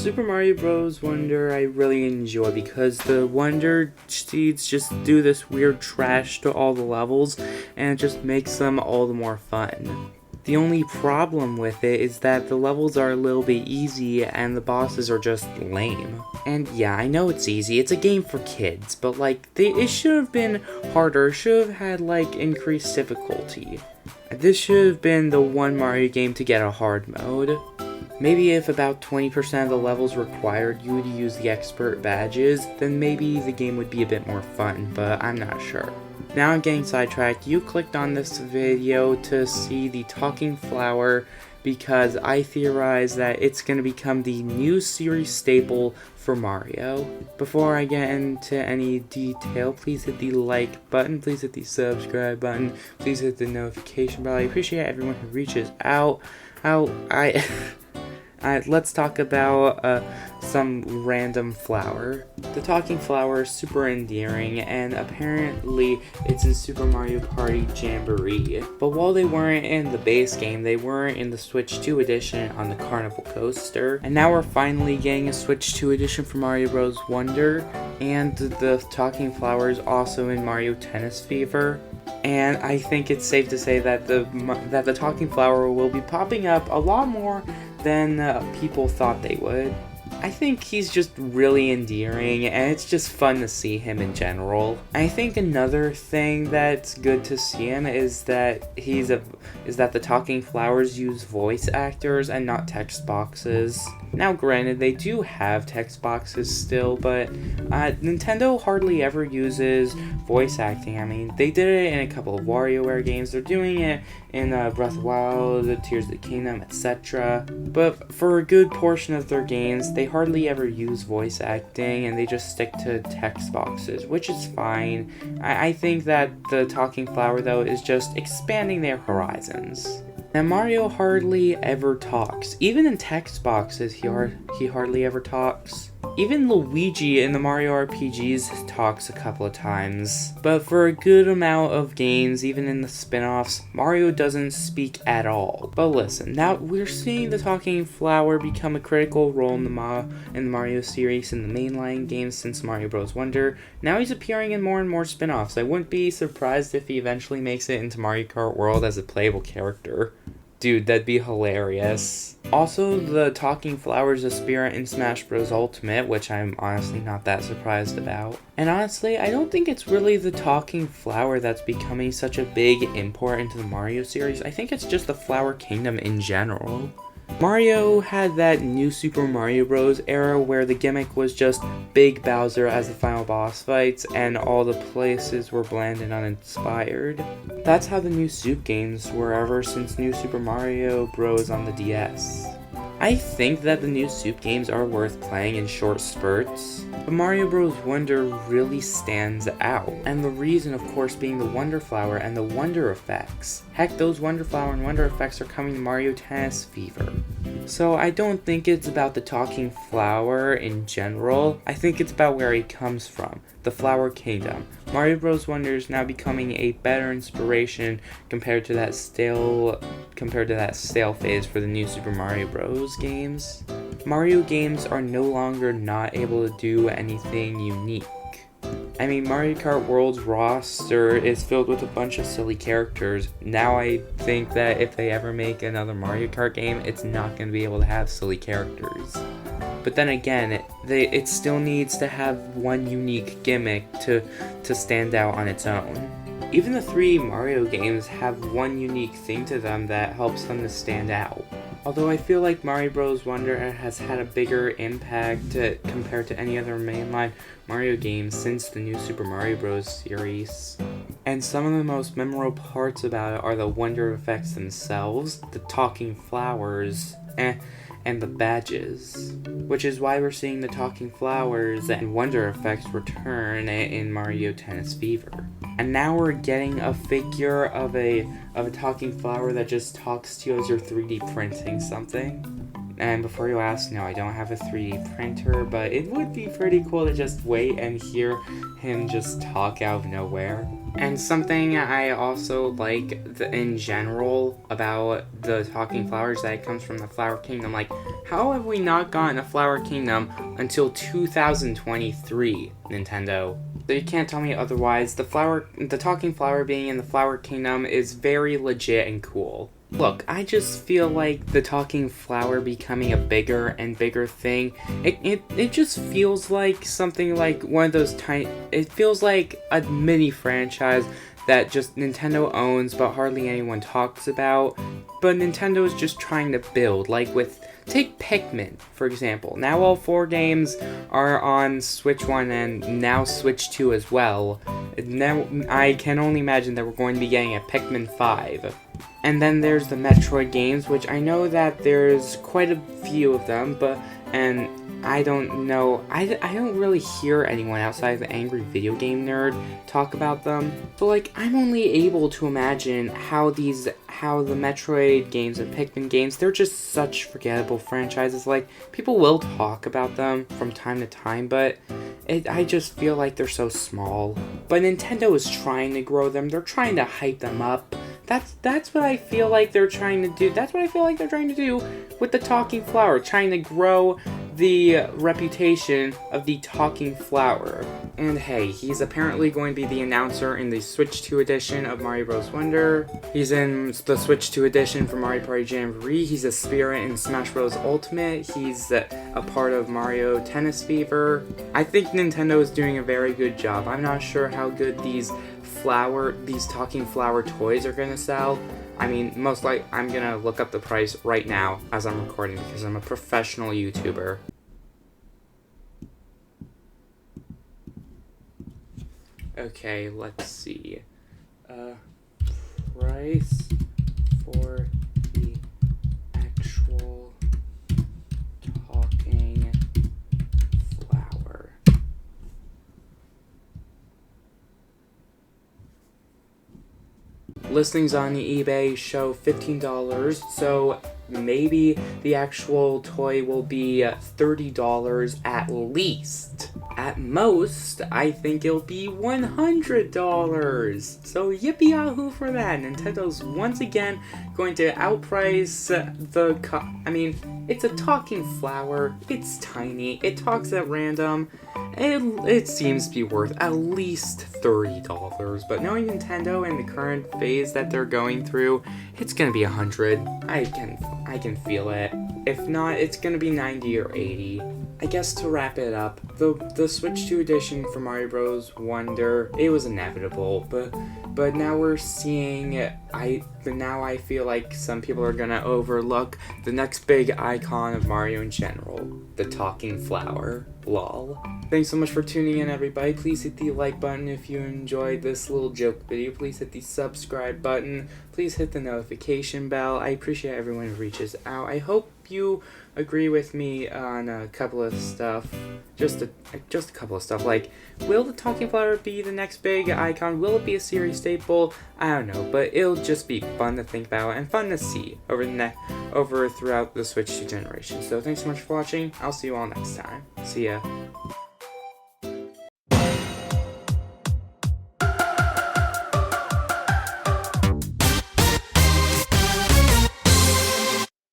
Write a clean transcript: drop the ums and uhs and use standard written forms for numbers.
Super Mario Bros. Wonder I really enjoy because the Wonder Seeds just do this weird trash to all the levels and it just makes them all the more fun. The only problem with it is that the levels are a little bit easy and the bosses are just lame. And yeah, I know it's easy, it's a game for kids, but like, it should have been harder, it should have had like increased difficulty. This should have been the one Mario game to get a hard mode. Maybe if about 20% of the levels required you to use the expert badges, then maybe the game would be a bit more fun, but I'm not sure. Now I'm getting sidetracked. You clicked on this video to see the talking flower because I theorize that it's going to become the new series staple for Mario. Before I get into any detail, please hit the like button, please hit the subscribe button, please hit the notification bell. I appreciate everyone who reaches out. Let's talk about some random flower. The talking flower is super endearing, and apparently it's in Super Mario Party Jamboree. But while they weren't in the base game, they were in the Switch 2 edition on the Carnival Coaster. And now we're finally getting a Switch 2 edition for Mario Bros. Wonder, and the talking flower is also in Mario Tennis Fever. And I think it's safe to say that the talking flower will be popping up a lot more than people thought they would. I think he's just really endearing, and it's just fun to see him in general. I think another thing that's good to see him is that the talking flowers use voice actors and not text boxes. Now granted, they do have text boxes still, but Nintendo hardly ever uses voice acting. I mean, they did it in a couple of WarioWare games, they're doing it in Breath of the Wild, Tears of the Kingdom, etc. But for a good portion of their games, they hardly ever use voice acting, and they just stick to text boxes, which is fine. I think that the talking flower, though, is just expanding their horizons. Now, Mario hardly ever talks. Even in text boxes, he hardly ever talks. Even Luigi in the Mario RPGs talks a couple of times. But for a good amount of games, even in the spin-offs, Mario doesn't speak at all. But listen, now we're seeing the talking flower become a critical role in the Mario series in the mainline games since Mario Bros. Wonder. Now he's appearing in more and more spin-offs. I wouldn't be surprised if he eventually makes it into Mario Kart World as a playable character. Dude, that'd be hilarious. Also, the talking flower is a spirit in Smash Bros. Ultimate, which I'm honestly not that surprised about. And honestly, I don't think it's really the talking flower that's becoming such a big import into the Mario series. I think it's just the Flower Kingdom in general. Mario had that new Super Mario Bros. Era where the gimmick was just Big Bowser as the final boss fights and all the places were bland and uninspired. That's how the new Soup games were ever since New Super Mario Bros. On the DS. I think that the new Soup games are worth playing in short spurts, but Mario Bros. Wonder really stands out, and the reason of course being the Wonder Flower and the Wonder Effects. Heck, those Wonder Flower and Wonder Effects are coming to Mario Tennis Fever. So I don't think it's about the talking flower in general, I think it's about where he comes from, the Flower Kingdom. Mario Bros. Wonder is now becoming a better inspiration compared to that stale phase for the new Super Mario Bros. Games. Mario games are no longer not able to do anything unique. I mean, Mario Kart World's roster is filled with a bunch of silly characters. Now I think that if they ever make another Mario Kart game, it's not going to be able to have silly characters. But then again, it still needs to have one unique gimmick to stand out on its own. Even the 3 Mario games have one unique thing to them that helps them to stand out. Although I feel like Mario Bros. Wonder has had a bigger impact compared to any other mainline Mario games since the new Super Mario Bros. Series. And some of the most memorable parts about it are the Wonder Effects themselves, the talking flowers, and the badges. Which is why we're seeing the talking flowers and Wonder Effects return in Mario Tennis Fever. And now we're getting a figure of a talking flower that just talks to you as you're 3D printing something. And before you ask, no, I don't have a 3D printer, but it would be pretty cool to just wait and hear him just talk out of nowhere. And something I also like in general about the Talking Flowers, that it comes from the Flower Kingdom. Like, how have we not gotten a Flower Kingdom until 2023, Nintendo? So you can't tell me otherwise. The Talking Flower being in the Flower Kingdom is very legit and cool. Look, I just feel like the Talking Flower becoming a bigger and bigger thing, it just feels like something like one of those tiny, it feels like a mini franchise that just Nintendo owns but hardly anyone talks about, but Nintendo is just trying to build, like take Pikmin, for example. Now all 4 games are on Switch 1 and now Switch 2 as well. Now I can only imagine that we're going to be getting a Pikmin 5. And then there's the Metroid games, which I know that there's quite a few of them, and I don't know, I don't really hear anyone outside of the Angry Video Game Nerd talk about them. So like, I'm only able to imagine how the Metroid games and Pikmin games, they're just such forgettable franchises. Like, people will talk about them from time to time, but I just feel like they're so small. But Nintendo is trying to grow them, they're trying to hype them up. That's what I feel like they're trying to do. That's what I feel like they're trying to do with the Talking Flower, trying to grow the reputation of the Talking Flower. And hey, he's apparently going to be the announcer in the Switch 2 edition of Mario Bros. Wonder. He's in the Switch 2 edition for Mario Party Jamboree. He's a spirit in Smash Bros. Ultimate. He's a part of Mario Tennis Fever. I think Nintendo is doing a very good job. I'm not sure how good these Talking Flower toys are gonna sell. I mean, most likely, I'm gonna look up the price right now as I'm recording because I'm a professional YouTuber. Okay, let's see. Price for the actual Talking Flower. Listings on eBay show $15, so maybe the actual toy will be $30 at least. At most, I think it'll be $100. So yippee-yahoo for that. Nintendo's once again going to outprice I mean, it's a Talking Flower. It's tiny. It talks at random. It seems to be worth at least $30. But knowing Nintendo and the current phase that they're going through, it's gonna be $100. I can feel it. If not, it's gonna be $90 or $80. I guess to wrap it up, the Switch 2 edition for Mario Bros. Wonder, it was inevitable, but now we're seeing, now I feel like some people are gonna overlook the next big icon of Mario in general, the Talking Flower. Lol. Thanks so much for tuning in, everybody. Please hit the like button if you enjoyed this little joke video. Please hit the subscribe button. Please hit the notification bell. I appreciate everyone who reaches out. I hope you agree with me on a couple of stuff. Just a couple of stuff. Like, will the Talking Flower be the next big icon? Will it be a series staple? I don't know, but it'll just be fun to think about and fun to see over throughout the Switch 2 generation. So thanks so much for watching. I'll see you all next time. See ya.